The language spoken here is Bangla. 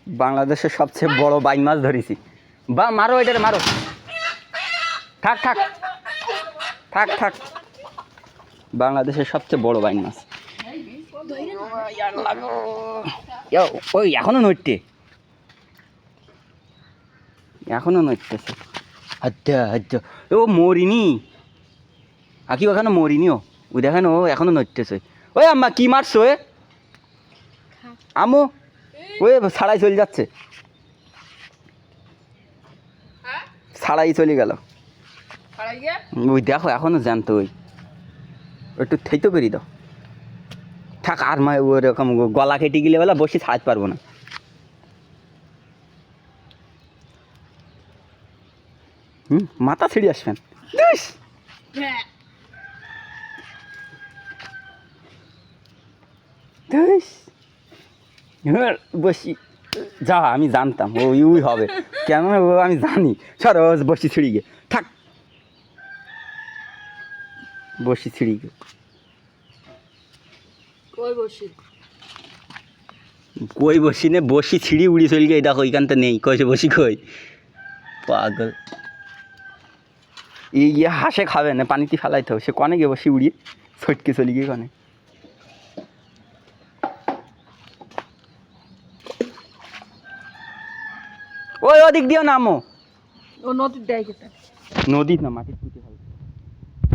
বাংলাদেশের সবচেয়ে বড় বাইন মাছ ধরেছি। বা মারো এটারে মারো। থাক থাক থাক থাক। বাংলাদেশের সবচেয়ে বড় বাইন মাছ। ওই এখনো নড়তে, এখনো নড়তেছে। আচ্ছা আচ্ছা, ও মরিনি আঁকি, ওখানে মরিনিও ওই দেখেন, ও এখনো নড়তেছে। ওই আম্মা কি মারছো? এ আমু ওই ছাড়াই চলে যাচ্ছে, ছাড়াই চলে গেল। ওই দেখো এখনো জানতো, ওই একটু থেইতে পেরি দাও। থাক আর মা ওরকম গলা কেটে গেলে বেলা বসে ছাড়াতে পারবো না। মাথা ছিঁড়ে আসবেন। বসি যা, আমি জানতাম ওই ওই হবে, কেন আমি জানি। সর বসি ছিঁড়ি গে, থাক বসি ছিঁড়ি গে। কই বসি নে, বসি ছিঁড়ি উড়ি চলি গে। দেখো ওইখানটা নেই, কইছে বসি কই পাগল। এই ইয়ে হাসে খাবে না, পানিতে ফেলাইতে হবে। সে কনে গে বসি উড়িয়ে ছটকে চলি গিয়ে কনে। ওই ওদিক দিও নামো। ও নদীর দেয়, নদীর না মাটির পুঁতে